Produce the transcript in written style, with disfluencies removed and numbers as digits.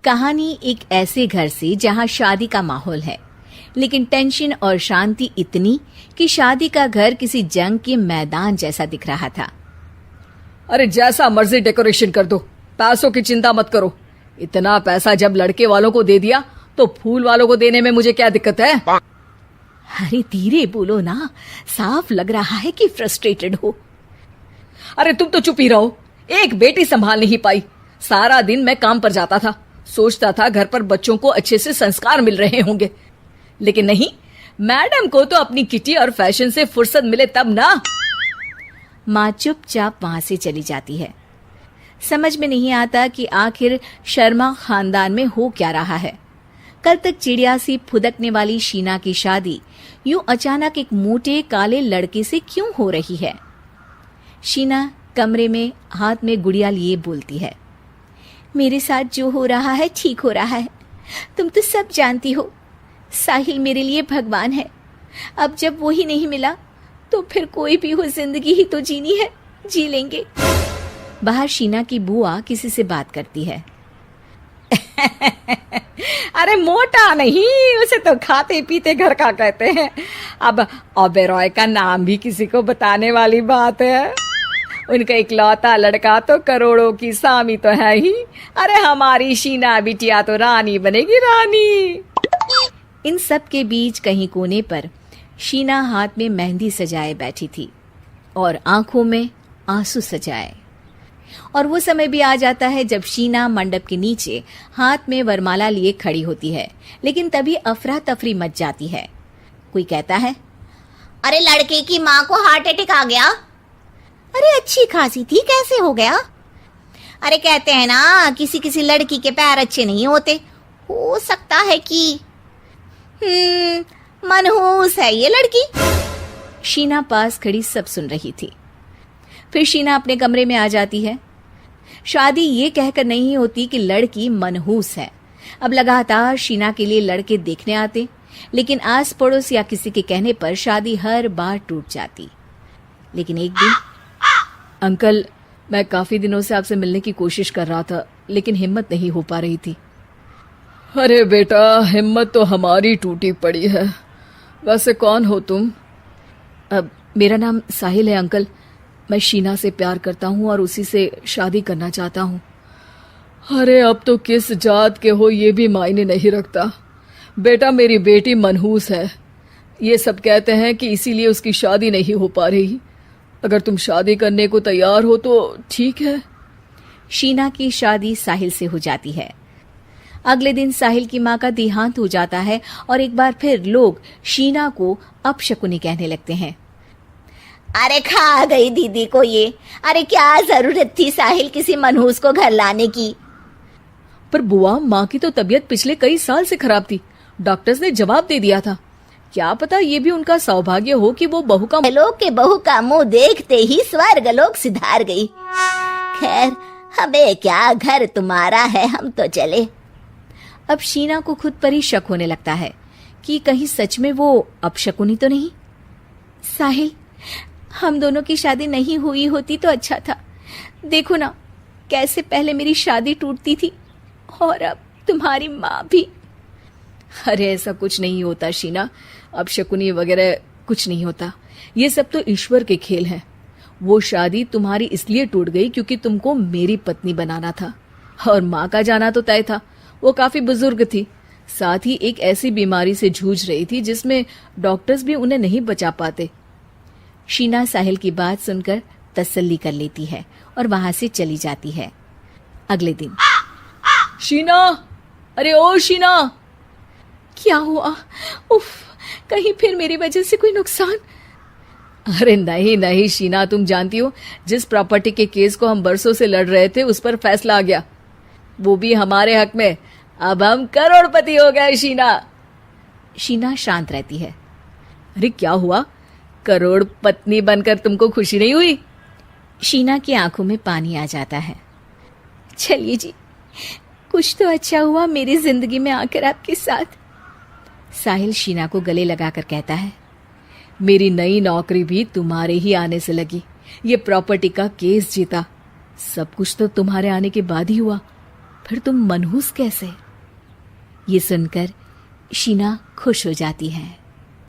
कहानी एक ऐसे घर से जहां शादी का माहौल है, लेकिन टेंशन और शांति इतनी कि शादी का घर किसी जंग के मैदान जैसा दिख रहा था। अरे जैसा मर्जी डेकोरेशन कर दो, पैसों की चिंता मत करो। इतना पैसा जब लड़के वालों को दे दिया तो फूल वालों को देने में मुझे क्या दिक्कत है? अरे धीरे बोलो ना, साफ लग रहा है कि फ्रस्ट्रेटेड हो। अरे तुम तो चुप ही रहो। एक बेटी संभाल नहीं पाई। सारा दिन मैं काम पर जाता था, सोचता था घर पर बच्चों को अच्छे से संस्कार मिल रहे होंगे, लेकिन नहीं, मैडम को तो अपनी किटी और फैशन से फुर्सत मिले तब ना। माँ चुपचाप वहां से चली जाती है। समझ में नहीं आता कि आखिर शर्मा खानदान में हो क्या रहा है। कल तक चिड़िया सी फुदकने वाली शीना की शादी यूं अचानक एक मोटे काले लड़के से क्यों हो रही है? शीना कमरे में हाथ में गुड़िया लिए बोलती है, मेरे साथ जो हो रहा है ठीक हो रहा है। तुम तो सब जानती हो, साहिल मेरे लिए भगवान है। अब जब वो ही नहीं मिला तो फिर कोई भी हो, जिंदगी ही तो जीनी है, जी लेंगे। बाहर शीना की बुआ किसी से बात करती है। अरे मोटा नहीं, उसे तो खाते पीते घर का कहते हैं। अब ओबेरॉय का नाम भी किसी को बताने वाली बात है। उनका इकलौता लड़का तो करोड़ों की सामी तो है ही। अरे हमारी शीना बिटिया तो रानी बनेगी, रानी। इन सब के बीच कहीं कोने पर शीना हाथ में मेहंदी सजाए बैठी थी और आंखों में आंसू सजाए। और वो समय भी आ जाता है जब शीना मंडप के नीचे हाथ में वरमाला लिए खड़ी होती है, लेकिन तभी अफरा तफरी मच जाती है। कोई कहता है, अरे लड़के की माँ को हार्ट अटैक आ गया। अरे अच्छी खासी थी, कैसे हो गया? अरे कहते हैं ना, किसी किसी लड़की के पैर अच्छे नहीं होते। हो सकता है कि मनहूस है ये लड़की। शीना पास खड़ी सब सुन रही थी। फिर शीना अपने कमरे में आ जाती है। शादी ये कहकर नहीं होती कि लड़की मनहूस है। अब लगातार शीना के लिए लड़के देखने आते, लेकिन आस पड़ोस या किसी के कहने पर शादी हर बार टूट जाती। लेकिन एक दिन, अंकल, मैं काफी दिनों से आपसे मिलने की कोशिश कर रहा था, लेकिन हिम्मत नहीं हो पा रही थी। अरे बेटा, हिम्मत तो हमारी टूटी पड़ी है। वैसे कौन हो तुम? अब मेरा नाम साहिल है अंकल। मैं शीना से प्यार करता हूँ और उसी से शादी करना चाहता हूँ। अरे अब तो किस जात के हो ये भी मायने नहीं रखता। बेटा, मेरी बेटी मनहूस है। ये सब कहते हैं कि इसीलिए उसकी शादी नहीं हो पा रही। अगर तुम शादी करने को तैयार हो तो ठीक है। शीना की शादी साहिल से हो जाती है। अगले दिन साहिल की माँ का देहांत हो जाता है और एक बार फिर लोग शीना को अपशकुनी कहने लगते हैं। अरे खा गई दीदी को ये। अरे क्या जरूरत थी साहिल किसी मनहूस को घर लाने की? पर बुआ, माँ की तो तबीयत पिछले कई साल से खराब थी। डॉक्टर्स ने जवाब दे दिया था। क्या पता ये भी उनका सौभाग्य हो कि वो बहू का बहू का मुंह देखते ही स्वर्गलोक सिधार गई। खैर, हमें क्या, घर तुम्हारा है, हम तो चले। अब शीना को खुद पर ही शक होने लगता है कि कहीं सच में वो अपशकुनी तो नहीं। साहिल, हम दोनों की शादी नहीं हुई होती तो अच्छा था। देखो ना, कैसे पहले मेरी शादी टूटती थी और अब तुम्हारी माँ भी। अरे ऐसा कुछ नहीं होता शीना, अपशकुनी वगैरह कुछ नहीं होता। ये सब तो ईश्वर के खेल हैं। वो शादी तुम्हारी इसलिए टूट गई क्योंकि तुमको मेरी पत्नी बनाना था, और माँ का जाना तो तय था। वो काफी बुजुर्ग थी, साथ ही एक ऐसी बीमारी से जूझ रही थी जिसमें डॉक्टर्स भी उन्हें नहीं बचा पाते। शीना साहिल की बात सुनकर तसल्ली कर लेती है और वहां से चली जाती है। अगले दिन, शीना, अरे ओ शीना। क्या हुआ? उफ, कहीं फिर मेरी वजह से कोई नुकसान? अरे नहीं नहीं शीना, तुम जानती हो, जिस प्रॉपर्टी के केस को हम बरसों से लड़ रहे थे उस पर फैसला आ गया, वो भी हमारे हक में। अब हम करोड़पति हो गए शीना। शीना शांत रहती है। अरे क्या हुआ? करोड़ पत्नी बनकर तुमको खुशी नहीं हुई? शीना की आंखों में पानी आ जाता है। चलिए जी, कुछ तो अच्छा हुआ मेरी जिंदगी में आकर आपके साथ। साहिल शीना को गले लगाकर कहता है, मेरी नई नौकरी भी तुम्हारे ही आने से लगी। ये प्रॉपर्टी का केस जीता, सब कुछ तो तुम्हारे आने के बाद ही हुआ। फिर तुम मनहूस कैसे? ये सुनकर शीना खुश हो जाती है।